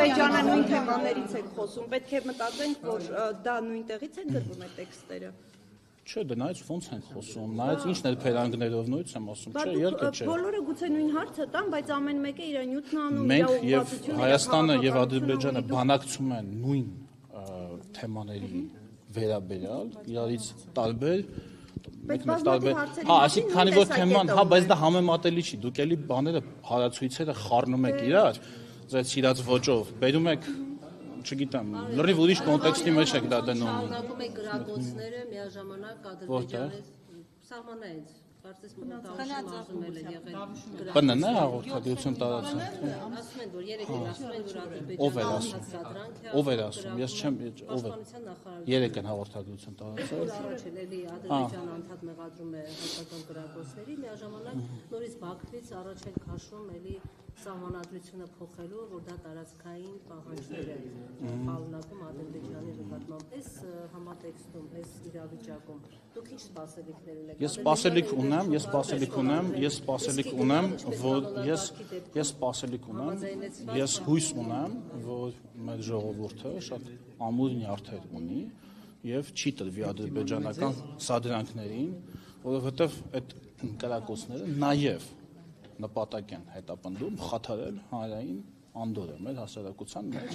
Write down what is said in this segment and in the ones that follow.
Ադրբեջանը նույն թեմաներից եք խոսում, պետք է մտածենք, որ դա նույն տեղից են գրվում այդ տեքստերը։ Չէ, դե նայած ոնց են խոսում, նայած ինչն է փերանգներով նույնց եմ ասում, չէ, երկը չէ։ Բոլորը գուցե նույն հարցը տան, բայց ամեն մեկը իր նյութն անում, մենք եւ Հայաստանը եւ Ադրբեջանը բանակցում են նույն թեմաների վերաբերյալ, իրարից տարբեր հա, այսինքն քանի որ թեման, հա, բայց դա համեմատելի չի, դուք էլի բաները հարացույցերը խառնում եք իրար, ձեզ սիրած ոճով, բերում եք չգիտեմ, լրիվ ուրիշ կոնտեքստի մեջ եք դա դնում։ Շարունակում եք գրագործները միաժամանակ Ադրբեջանից սահմանայից, կարծես մտածում ել է եղել։ ՊՆՆ հաղորդագրություն տարածել։ Ասում են, որ երեք ասում են, որ Ադրբեջանը ով էր ասում, ես չեմ, ով է։ Երեք են հաղորդագրություն տարածել։ Առաջ էլի Ադրբեջանը անդադ մեղադրում է հայկական գրագործների, միաժամանակ նորից Բաքվից առաջ են քաշում էլի սահմանադրությունը փոխելու, որ դա տարածքային պահանջներ է պարունակում Ադրբեջանի նկատմամբ։ Այս համատեքստում, այս իրավիճակում դուք ինչ սպասելիքներ ունեք։ Ես սպասելիք ունեմ, ես հույս ունեմ, որ մեր ժողովուրդը շատ ամուր նյարդեր ունի եւ չի տրվի ադրբեջանական սադրանքներին, որովհետեւ այդ կրակոցները նաեւ նպատակ են հետապնդում խաթարել հանրային անդորը մեր հասարակության մեջ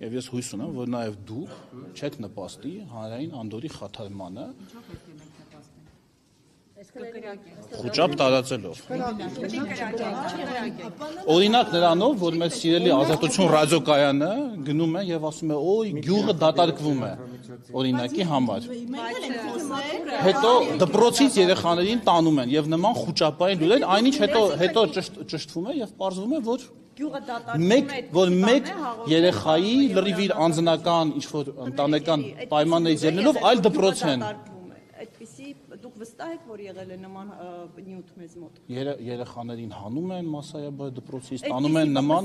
եւ ես հույս ունեմ, որ նաեւ դուք չեք նպաստի հանրային անդորի խաթարմանը խոճապ տարածելով։ Օրինակ նրանով, որ մեր սիրելի Ազատություն ռադիոկայանը գնում է եւ ասում է, օй, գյուղը դատարկվում է, օրինակի համար։ Հետո դպրոցից երեխաներին տանում են եւ նման խոճապային լուրեր, այնինչ հետո ճշտվում է եւ պարզվում է, որ մեկ երեխայի լրիվ իր անձնական ինչ-որ ընտանեկան պայմաններից ելնելով այլ դպրոց են։ Այդպիսի դուք վստահ եք, որ եղել է նման նյութ մեզ մոտ։ Երեխաներին հանում են մասսայաբար դպրոցից, տանում են նման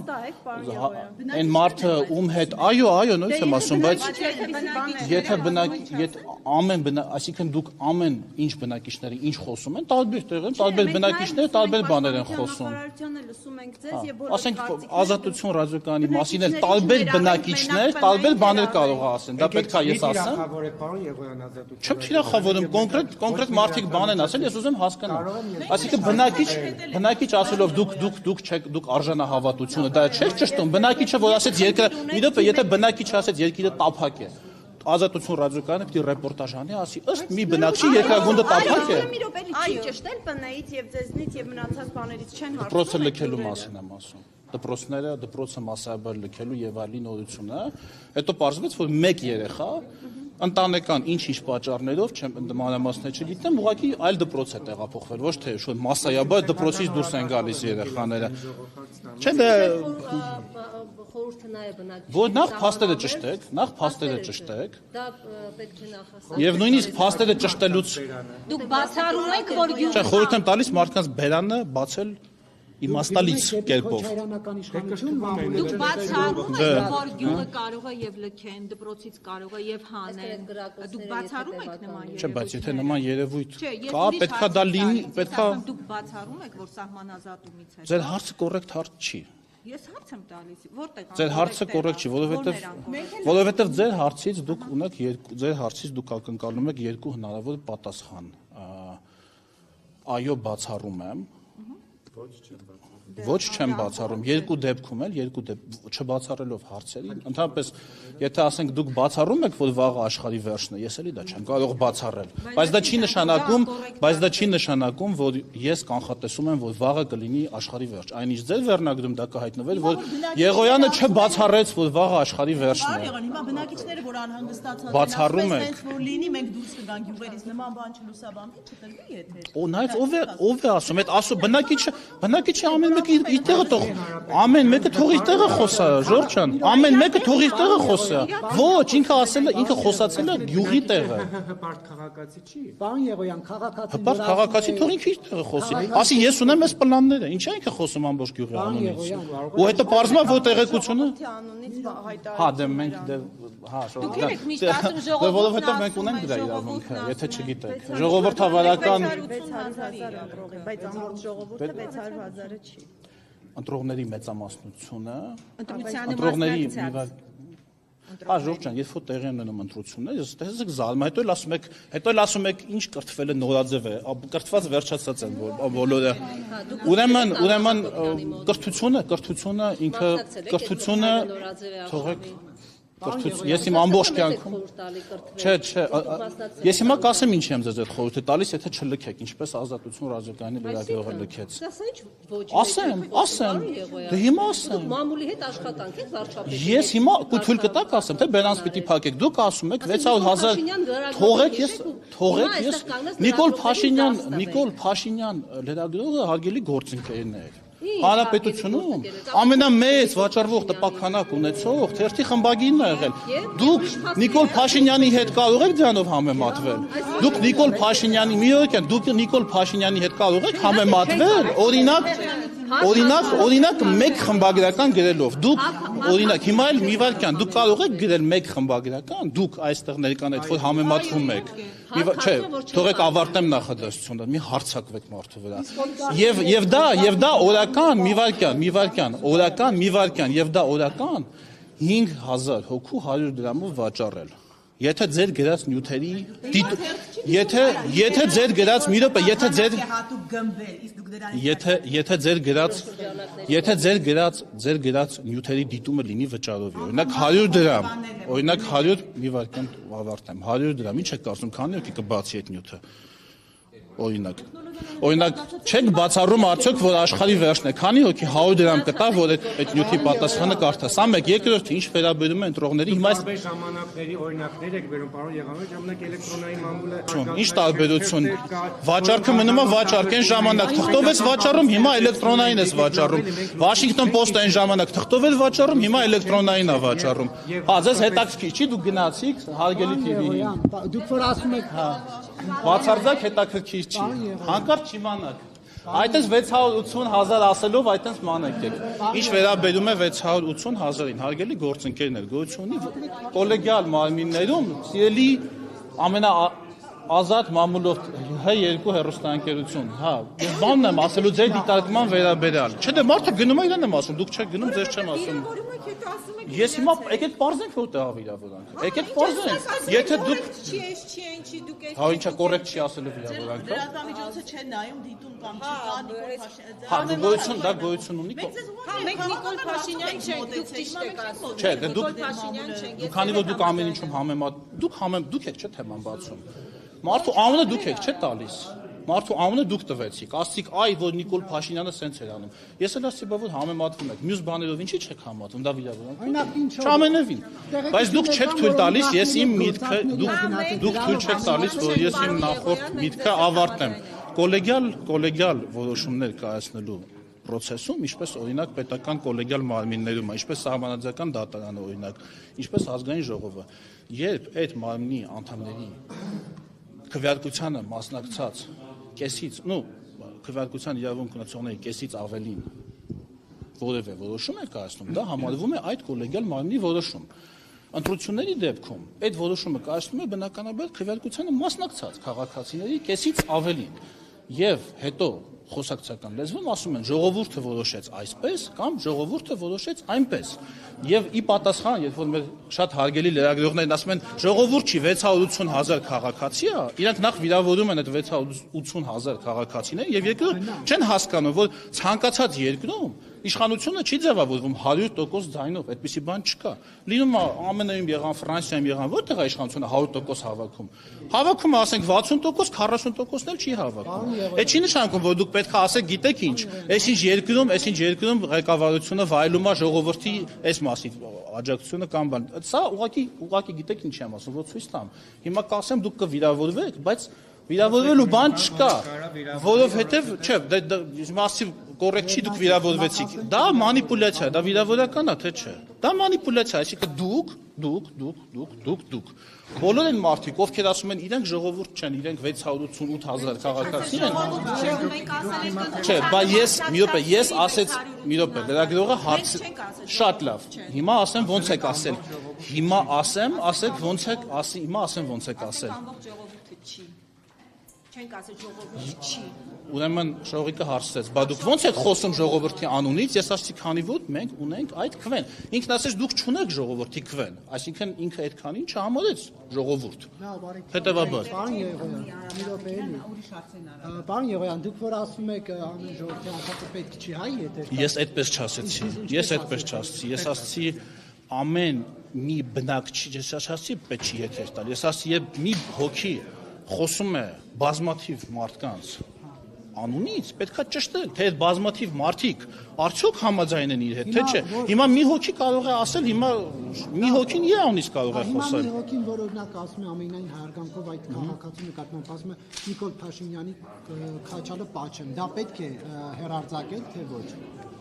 այն մարդը ում հետ, այո, նույնս եմ ասում, բայց եթե այսինքն դուք ամեն ինչ բնակիչների ինչ խոսում են, տարբեր տեղերում, տարբեր բնակիչները տարբեր բաներ են խոսում։ Ասենք Ազատություն ռադիոկայանի մասին էլ տարբեր բնակիչներ տարբեր բաներ կարող է ասեն, դա պետք է ես ասեմ։ Չեմ թիրախավորում, կոնկրետ մարդիկ բան են ասել, ես ուզում հասկանամ։ Այսինքն բնակիչ ասելով դուք արժանահավատությունը, դա չէր ճշտում, բնակիչը որ ասեց երկրը, մի դեպք եթե բնակիչը ասեց երկիրը տափակ է, Ազատություն ռադիոկայանը պիտի ռեպորտաժ անի, ասի ըստ մի բնակչի երկրագունդը տափակ է։ Մի րոպե չի ճշտել ՊՆ-ից եւ ձեզնից եւ մնացած բաներից չեն հարցնում։ Դպրոցը լքելու մասին եմ ասում։ Դպրոցը մասսայաբար լքելու եւ այլի նորությունը, հետո պարզվեց, որ մեկ երեխա ընտանեկան ինչ պատճառներով չեմ մանրամասներ չգիտեմ, ուղղակի այլ դպրոց է տեղափոխվել, ոչ թե շո մասսայաբար դպրոցից դուրս են գալիս երեխաները։ Չէ՞ դա խորհուրդը նա է բնակիչ։ Որ նախ փաստերը ճշտեք։ Դա պետք է նախասահմանել։ Եւ նույնիսկ փաստերը ճշտելուց Դուք բացառում եք, որ գյուղը։ Չէ, խորհուրդ եմ տալիս մարդկանց բերանը բացել իմաստալից կերպով։ Դուք բացառում եք, որ գյուղը կարող է եւ լքեն, դպրոցից կարող է եւ հանեն։ Դուք բացառում եք նման երևույթ։ Չէ, բայց եթե նման երևույթ կա, պետքա դա լինի, պետքա դուք բացառում եք, որ սահմանազատումից հետո։ Ձեր հարցը կոռեկտ հարց չի։ Ես հարց եմ տալիս, որտեղ։ Ձեր հարցը կոռեկտ չի, որովհետեւ ձեր հարցից դուք ակնկալում եք երկու հնարավոր պատասխան։ Այո, բացառում եմ։ Ոչ չեմ բացառում, երկու դեպքում չբացառելով հարցերի, ընդհանրապես եթե ասենք դուք բացառում եք, որ վաղը աշխարհի վերջն է, ես էլի դա չեմ կարող բացառել, բայց դա չի նշանակում, որ ես կանխատեսում եմ, որ վաղը կլինի աշխարհի վերջ, այնինչ ձեր վերնագրում դա կհայտնվեր, որ Եղոյանը չբացառեց, որ վաղը աշխարհի վերջն է։ Հիմա բնակիչները, որ անհանգստացած Բացառում եք, որ լինի, մենք դուրս կգանք գյուղերից, նման բան չլուսաբանվի, չտրվի եթե։ Օ, նայած ով է ասում, այդ ասում բնակիչը ամեն մեկը իր տեղը թող, ամեն մեկը թող իր տեղը խոսա, Ժորժ ջան, ամեն մեկը թող իր տեղը խոսա։ Ոչ, ինքը խոսացել է գյուղի տեղը։ Հպարտ քաղաքացի չի։ Պարոն Եղոյան, հպարտ քաղաքացի թող ինքը իր տեղը խոսի։ Ասի ես ունեմ այս պլանները, ինչ է ինքը խոսում ամբողջ գյուղի անունից։ Ու հետո պարզվում է, որ տեղեկությունը։ Հա, դե մենք Դուք եք միշտ ասում ժողովուրդը։ Որովհետև մենք ունենք դրա իրավունքը, եթե չգիտեք։ Ժողովրդավարական 600,000 ապրողի, բայց ամբողջ ժողովուրդը 600,000-ը չի։ ընտրողների մեծամասնությունը Ընտրությանը ընտրողների մասնակցած։ Ժորժ ջան, երբ որ տեղի ունենում ընտրություններ, ես տեսեք զալում, հետո էլ ասում եք, ինչ կրթվել է նորաձև է, կրթված վերջացած են բոլորը։ Ուրեմն կրթությունը ինքը կրթությունը թողեք Ես իմ ամբողջ կյանքում Չէ, ես հիմա կասեմ ինչ եմ ձեզ այդ խորհուրդը տալիս, եթե չլքեք, ինչպես Ազատություն ռադիոկայանի լրագրողը լքեց։ Ասեմ, դե հիմա ասեմ։ Մամուլի հետ աշխատանք եք վարչապետի։ Ես հիմա թույլ կտակ ասեմ, թե բերանս պիտի փակեք։ Դուք ասում եք 600,000 թողեք Նիկոլ Փաշինյան լրագրողը հարգելի գործընկերն է։ Հանրապետությունում ամենամեծ վաճառվող տպաքանակ ունեցող թերթի խմբագիրն է եղել։ Դուք Նիկոլ Փաշինյանի հետ կարող եք դրանով համեմատվել։ Դուք Նիկոլ Փաշինյանի հետ կարող եք համեմատվել, օրինակ մեկ խմբագրական գրելով։ Դուք օրինակ հիմա էլ մի վարքյան դուք կարող եք գրել մեկ խմբագրական, դուք այստեղ ներկանայդ որ համեմատվում եք։ Չէ, թողեք ավարտեմ նախադասությունը, մի հարցակվեք մարդու վրա։ Եվ դա օրական, մի վարքյան, եւ դա օրական 5,000 հոգու 100 դրամով վաճառել։ Եթե ձեր գրած նյութերի եթե ձեր գրած մի րոպե, եթե ձեր գրած նյութերի դիտումը լինի վճարովի, օրինակ 100 դրամ, օրինակ 100 մի վարքան ավարտեմ, 100 դրամ, ինչ եք կարծում, քանի հոգի կբացի այդ նյութը։ Օրինակ, չեք բացառում արդյոք, որ աշխարհի վերջն է, քանի հոգի 100 դրամ կտա, որ այդ նյութի պատասխանը կարդա։ Սա մեկ, երկրորդը ինչ վերաբերում է ընտրողների, հիմա այս ժամանակների օրինակներ եք վերում, պարոն Եղանովիչ, ժամանակ էլեկտրոնային մամուլը ինչ տարբերություն։ Վաճառքը մնում է վաճառք, այն ժամանակ թղթով ես վաճառում, հիմա էլեկտրոնային ես վաճառում։ Վաշինգտոն Պոստը այն ժամանակ թղթով էր վաճառում, հիմա էլեկտրոնային է վաճառում։ Հա, ձեզ հետաքրքիր չի, դուք գնացիք հարգելի TV-ին։ Դուք որ ասում եք, Բացարձակ հետաքրքիր չի։ Հանկարծ չիմանաք։ Այդպես 680,000 ասելով այդպես մանեք եք։ Ինչ վերաբերում է 680,000-ին, հարգելի գործընկերներ, գոյություն ունի կոլեգիալ մարմիններում սիրելի ամենաազատ մամուլով H2 հեռուստաընկերություն, հա, ես բանն եմ ասելու ձեր դիտարկման վերաբերյալ։ Չէ, դե մարդը գնում է իրեն եմ ասում, դուք չեք գնում, ձեզ չեմ ասում։ Ես հիմա եկեք պարզենք որտեղ է վիրավորանքը։ Եկեք պարզենք։ Եթե դուք Հա ինչա կոռեկտ չի ասելու վիրավորանքը։ Լրատվամիջոցը չեն նայում, դիտում կամ չկա Նիկոլ Փաշինյան։ Հա, դա գոյություն ունի։ Հա, մենք Նիկոլ Փաշինյան չենք, դուք ճիշտ եք ասում։ Չէ, դե Նիկոլ Փաշինյան չենք։ Քանի որ դուք ամեն ինչում դուք եք չէ թեման բացում։ Մարդու անունը դուք եք չէ տալիս։ Մարդու անունը դուք տվեցիք, ասցիք այ որ Նիկոլ Փաշինյանը սենց էր անում։ Ես էլ ասացի, որ համեմատվում եք։ Մյուս բաներով ինչի՞ չեք համատում, դա վիրավորանք։ Չամենևին։ Բայց դուք չեք թույլ տալիս, ես իմ միտքը դուք թույլ չեք տալիս, որ ես իմ նախորդ միտքը ավարտեմ։ Կոլեգիալ որոշումներ կայացնելու process-ում, ինչպես օրինակ պետական կոլեգիալ մարմիններում, ինչպես սահմանադրական դատարանը օրինակ, ինչպես ազգային ժողովը, երբ այդ մարմնի անդամների քվեարկությանը մասնակցած կեսից, քվեարկության իրավունք ունեցողների կեսից ավելին որևէ որոշում է կայացնում, դա համարվում է այդ կոլեգիալ մարմնի որոշում։ Ընտրությունների դեպքում այդ որոշումը կայացնում է բնականաբար քվեարկությանը մասնակցած քաղաքացիների կեսից ավելին։ Եվ հետո խոսակցական լեզվում ասում են ժողովուրդը որոշեց այսպես կամ ժողովուրդը որոշեց այնպես։ Եվ ի պատասխան, երբ որ մեր շատ հարգելի լրագրողներն ասում են ժողովուրդ չի 680,000 քաղաքացի է, իրանք նախ վիրավորում են այդ 680,000 քաղաքացիներին եւ երկրորդ չեն հասկանում, որ ցանկացած երկրում իշխանությունը չի ձևավորվում 100% ձայնով, այդպիսի բան չկա։ Լինում է ԱՄՆ-ում եղան, Ֆրանսիայում եղան, որտեղ է իշխանությունը 100% հավաքում։ Հավաքում ասենք 60%, 40%-ն էլ չի հավաքում։ Այդ չի նշանակում, որ դուք պետք է ասեք, գիտեք ինչ, այսինչ երկրում ղեկավարությունը վայելում է ժողովրդի այս մասի աջակցությունը կամ բան։ Սա ուղղակի գիտեք ինչ եմ ասում, որ ցույց տամ։ Հիմա կասեմ դուք կվիրավորվեք, բայց վիրավորվելու բան չկա, որովհետև չէ, մասիվ կոռեկտ չի դուք վիրավորվեցիք։ Դա մանիպուլյացիա, դա վիրավորական է, թե չէ։ Դա մանիպուլյացիա, այսինքն դուք բոլոր են մարդիկ, ովքեր ասում են իրենք ժողովուրդ չեն, իրենք 688,000 քաղաքացի են։ Չէ, բայց ես ասեց, մի րոպե, լրագրողը հարց շատ լավ։ Հիմա ասեմ ոնց եք ասել։ Հիմա ասեմ ոնց եք ասել։ Չենք ասել ժողովուրդ չի։ Ուրեմն Շողիկը հարցրեց, բա դուք ո՞նց եք խոսում ժողովրդի անունից, ես ասացի, քանի որ մենք ունենք այդ քվեն։ Ինքն ասեց, դուք չունեք ժողովրդի քվեն, այսինքն ինքը այդքանին չհամարեց ժողովուրդ։ Հետևաբար։ Պարոն Եղոյան, դուք որ ասում եք ամեն ժողովրդի անդամը պետք չի հայ ետեր։ Ես այդպես չասեցի։ Ես ասացի ամեն մի բնակչի, ես ասացի պետք չի եթեր տալ։ Ես ասացի, երբ մի հոգի խոսում է բազմաթիվ մարդկանց անունից, պետքա ճշտել, թե այդ բազմաթիվ մարդիկ արդյոք համաձայն են իր հետ, թե չէ։ Հիմա մի հոգի կարող է ասել, հիմա մի հոգին իր անունից կարող է խոսել։ Հիմա մի հոգին, որ օրինակ ասում է ամենայն հարգանքով այդ քաղաքացու նկատմամբ ասում է Նիկոլ Փաշինյանի քաչալը պաչեմ, դա պետք է հերարձակել, թե ոչ։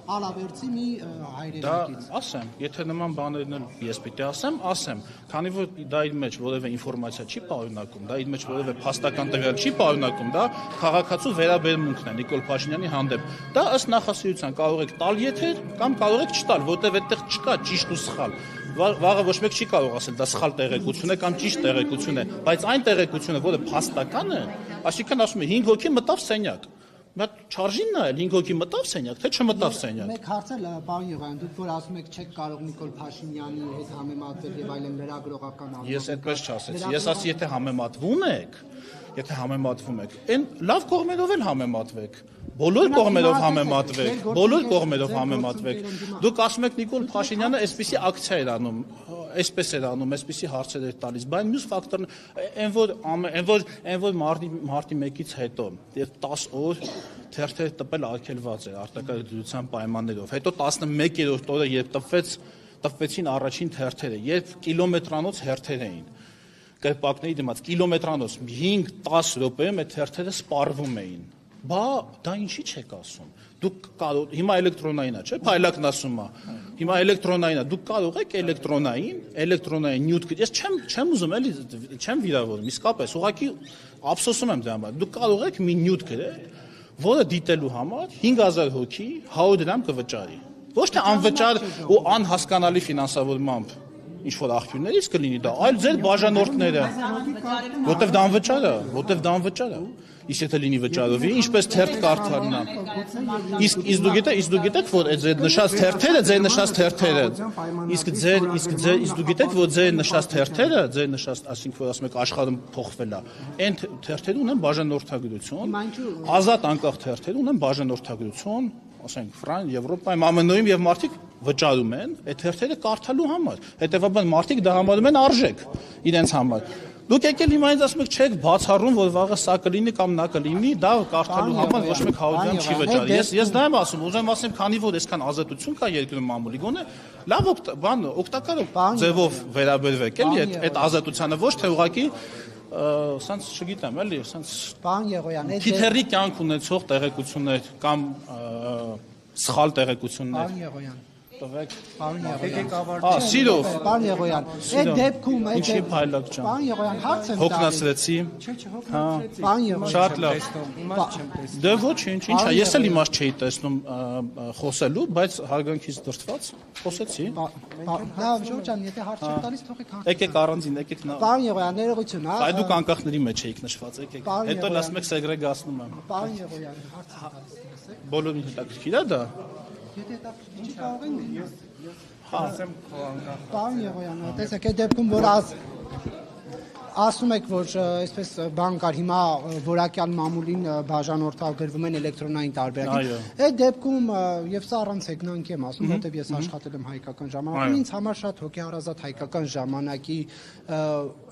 Ալավերցի մի հայրենակից։ Դա ասեմ, եթե նման բաներն էլ ես պիտի ասեմ, քանի որ դա իր մեջ որևէ ինֆորմացիա չի պարունակում, դա իր մեջ որևէ փաստական տվյալ չի պարունակում, դա քաղաքացու վերաբերմունքն է Նիկոլ Փաշինյանի հանդեպ։ Դա ըստ նախասիրության կարող եք տալ եթեր կամ կարող եք չտալ, որտեղ այդտեղ չկա ճիշտ ու սխալ։ Վաղը ոչ մեկ չի կարող ասել դա սխալ տեղեկություն է կամ ճիշտ տեղեկություն է, բայց այն տեղեկությունը, որը փաստական է, այսինքն ասում է 5 հոգի մտավ սենյակ։ Բայց չարժին նայել 5 հոգի մտավ սենյակ, թե չմտավ սենյակ։ Մեկ հարցել պարոն Եղոյան, դուք որ ասում եք չեք կարող Նիկոլ Փաշինյանի հետ համեմատվել եւ այլն լրագրողական առումով։ Ես այդպես չասեցի։ Ես ասի, եթե համեմատվում եք, այն լավ կողմերով էլ համեմատվեք։ Բոլոր կողմերով համեմատվեք։ Դուք ասում եք Նիկոլ Փաշինյանը այսպիսի ակցիա էր անում, այսպես էր անում, այսպիսի հարցեր էր տալիս, բայց մյուս ֆակտորն այն որ մարտի 1-ից հետո եւ 10 օր թերթեր տպել արգելված էր արտակարգության պայմաններով։ Հետո 11-րդ օրը երբ տպվեցին առաջին թերթերը, երբ կիլոմետրանոց հերթեր էին կրպակների դիմաց, կիլոմետրանոց 5-10 րոպեում այդ թերթերը սպառվում էին։ Բա դա ինչի չեք ասում։ Դուք կարող հիմա էլեկտրոնային է, չէ՞, փայլակն ասում է։ Հիմա էլեկտրոնային է, դուք կարող եք էլեկտրոնային նյութ, ես չեմ ուզում էլի, չեմ վիրավորում, իսկապես, ուղղակի ափսոսում եմ դրա համար։ Դուք կարող եք մի նյութ գրել, որը դիտելու համար 5000 հոգի 100 դրամ կվճարի։ Ոչ թե անվճար ու անհասկանալի ֆինանսավորմամբ ինչ որ աղբյուրներից կլինի դա, այլ ձեր բաժանորդները, որտեվ դա անվճար է, իսկ եթե լինի վճարովի, ինչպես թերթ կարդալն է, իսկ դու գիտեք, որ ձեր նշած թերթերը, իսկ դու գիտեք, որ ձեր նշած թերթերը, այսինքն որ ասում եք աշխարհում փոխվել է, այն թերթերը ունեն բաժանորդագրություն, ազատ անկախ թերթերը ունեն բաժանորդագրություն, ասենք Ֆրանսիայում, Եվրոպայում, ԱՄՆ-ում եւ մարդիկ վճարում են այդ թերթերը կարդալու համար։ Հետեւաբար մարդիկ դա համարում են արժեք իրենց համար։ Դուք եկել հիմա ինձ ասում եք չեք բացառում, որ վաղը սա կլինի կամ նա կլինի, դա կարդալու համար ոչ մեկ 100 դրամ չի վճարի։ Ես դա եմ ասում, ուզում ասեմ, քանի որ այսքան ազատություն կա երկրում մամուլի գոնե, լավ օգտակար ձևով վերաբերվեք էլի այդ ազատությանը, ոչ թե ուղղակի սենց չգիտեմ, էլի, սենց Պարոն Եղոյան, թիթեռի կյանք ունեցող տեղեկություններ կամ սխալ տեղեկություններ։ Պարոն Եղոյան, տվեք։ Սիրով։ Պարոն Պարոն Եղոյան, այդ դեպքում ինչի փայլակ ջան։ Պարոն Եղոյան, հարց եմ տալիս։ Հոգնածրեցի։ Պարոն Եղոյան, Շատ լավ։ Դե ոչինչ, ինչա, ես էլ իմաստ չէի տեսնում խոսելու, բայց հարգանքից դրդված խոսեցի։ Լավ, Ժորժան, եթե հարց չեք տալիս, թողեք հարց։ Եկեք առանձին, եկեք նա։ Պարոն Եղոյան, ներողություն, հա։ Այ դուք անկախների մեջ էիք նշված, եկեք։ Հետո ասում եք սեգրեգացնում եմ։ Պարոն Եղոյան, հարց եմ տալիս։ Բոլորին հետաքրքիր է դա։ Եթե դա չի կարող են։ Ասեմ քո անկախ։ Պարոն Եղոյան, տեսեք, այդ դեպքում որ ասում եք, որ այսպես բան կար հիմա որակյալ մամուլին բաժանորդագրվում են էլեկտրոնային տարբերակին։ Այդ դեպքում եւ սա առանց հեգնանքի եմ ասում, որտեւ ես աշխատել եմ հայկական ժամանակում, ինձ համար շատ հոգեհարազատ հայկական ժամանակի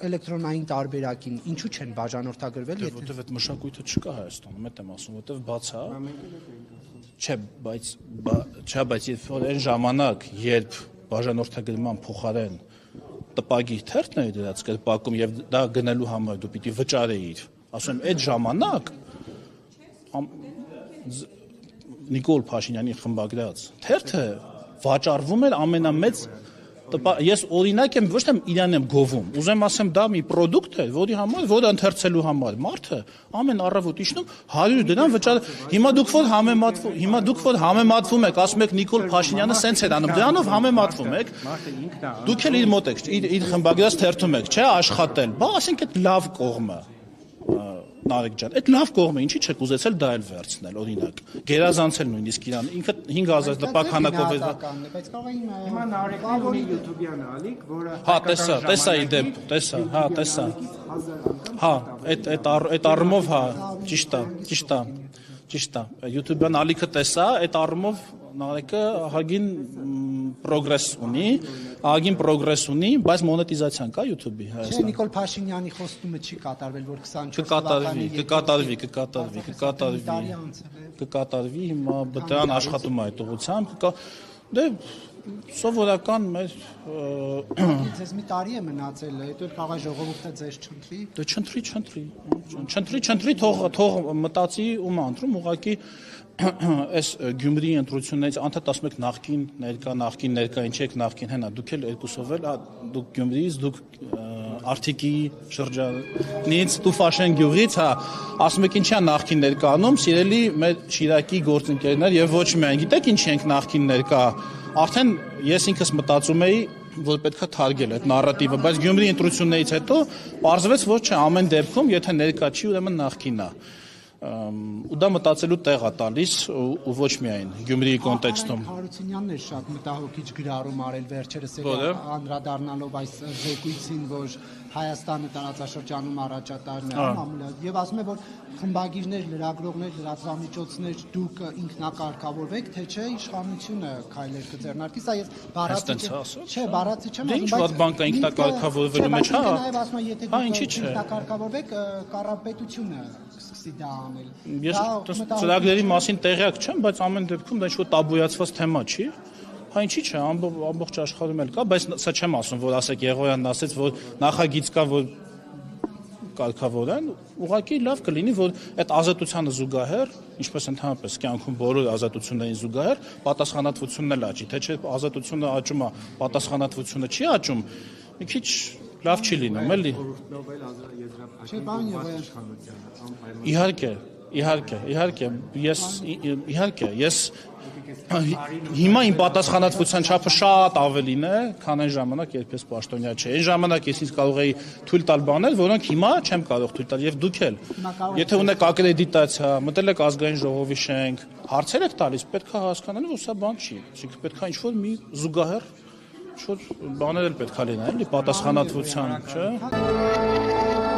էլեկտրոնային տարբերակին ինչու չեն բաժանորդագրվել, եթե որտեվ այդ մշակույթը չկա Հայաստանում, այդ եմ ասում, որտեվ բաց է։ Չէ, բայց այն ժամանակ, երբ բաժանորդագրման փոխարեն տպագիր թերթն էր դրած կրպակում եւ դա գնելու համար դու պիտի վճարեիր, ասում եմ, այդ ժամանակ Նիկոլ Փաշինյանի խմբագրած թերթը վաճառվում էր ամենամեծ ես օրինակ եմ ոչ թե իրան եմ գովում, ուզեմ ասեմ դա մի պրոդուկտ է, որի համար, որը ընթերցելու համար մարդը ամեն առավոտ իջնում 100 դրամ վճար։ Հիմա դուք որ համեմատվում եք, ասում եք Նիկոլ Փաշինյանը սենց էր անում, դրանով համեմատվում եք։ Դուք էլ իր մոտ եք, իր խմբագրած թերթում եք, չէ, աշխատել։ Բա ասենք այդ լավ կողմը։ Նարեկ ջան, այդ լավ կողմ է, ինչի՞ չեք ուզեցել դա էլ վերցնել, օրինակ։ Գերազանցել նույնիսկ իրան, ինքը 5000 դպակ հանակով է։ Բայց կարող էին Հիմա Նարեկն ունի YouTube-յան ալիք, որը Հա, տեսա իդեպ, տեսա, հա, տեսա։ 1000 անգամ Հա, այդ առումով հա, ճիշտ է։ YouTube-յան ալիքը տեսա, այդ առումով Նարեկը ահագին պրոգրես ունի, բայց մոնետիզացիան կա YouTube-ի Չէ, Հայաստանում։ Նիկոլ Փաշինյանի խոստումը չի կատարվել, որ 24 կկատարվի, հիմա ԲՏԱ-ն աշխատում է այդ ուղղությամբ, դե սովորական մեր Ձեզ մի տարի է մնացել, հետո կարող է ժողովուրդը ձեզ չընտրի։ Դե չընտրի, թող մտածի ու մանտրում, ուղղակի այս Գյումրիի ընտրություններից անդադ ասում եք նախքին, ներկա, ինչ եք նախքին, հենա, դուք էլ երկուսով էլ, դուք Գյումրիից, դուք Արթիկի շրջանից, Տուֆաշեն գյուղից, հա, ասում եք ինչի է նախքին ներկանում, սիրելի մեր Շիրակի գործընկերներ եւ ոչ միայն, գիտեք ինչի ենք նախքին ներկա, արդեն ես ինքս մտածում էի, որ պետք է թարգել այդ նարատիվը, բայց Գյումրիի ընտրություններից հետո պարզվեց, որ չէ, ամեն դեպքում, եթե ներկա չի, ուրեմն նախքին է։ Ու դա մտածելու տեղ է տալիս ու ոչ միայն Գյումրիի կոնտեքստում։ Հարությունյանն էր շատ մտահոգիչ գրառում արել վերջերս անդրադառնալով այս զեկույցին, որ Հայաստանը տարածաշրջանում առաջատարն է եւ ասում է, որ խմբագիրներ, լրագրողներ, լրատվամիջոցներ դուք ինքնակարգավորվեք, թե չէ իշխանությունը քայլեր կձեռնարկի, սա ես բառացի չեմ, Ինչ վատ բան կա ինքնակարգավորվելու մեջ, հա։ Նաեւ ասում է, եթե դուք ինքնակարգավորվեք, կառավարությունը կսկսի դա անել։ Ես ծրագրերի մասին տեղյակ չեմ, բայց ամեն դեպքում դա ինչ-որ տաբույացված թեմա չի։ Հա ինչի՞ չէ, ամբողջ աշխարհում էլ կա, բայց սա չեմ ասում, որ ասեք Եղոյանն ասեց, որ նախագիծ կա, որ կարգավորեն, ուղղակի լավ կլինի, որ այդ ազատությանը զուգահեռ, ինչպես ընդհանրապես կյանքում բոլոր ազատություններին զուգահեռ, պատասխանատվությունն էլ աճի, թե չէ ազատությունը աճում է, պատասխանատվությունը չի աճում, մի քիչ լավ չի լինում, էլի։ Իհարկե, ես հիմա իմ պատասխանատվության չափը շատ ավելին է, քան այն ժամանակ, երբ ես պաշտոնյա չէի։ Այն ժամանակ ես ինձ կարող էի թույլ տալ բաներ, որոնք հիմա չեմ կարող թույլ տալ, եւ դուք էլ։ Եթե ունեք ակրեդիտացիա, մտել եք ազգային ժողովի շենք, հարցեր եք տալիս, պետք է հասկանալ, որ սա բան չի։ Այսինքն պետք է ինչ-որ մի զուգահեռ ինչ-որ բաներ էլ պետք է լինեն, էլի պատասխանատվության, չէ՞։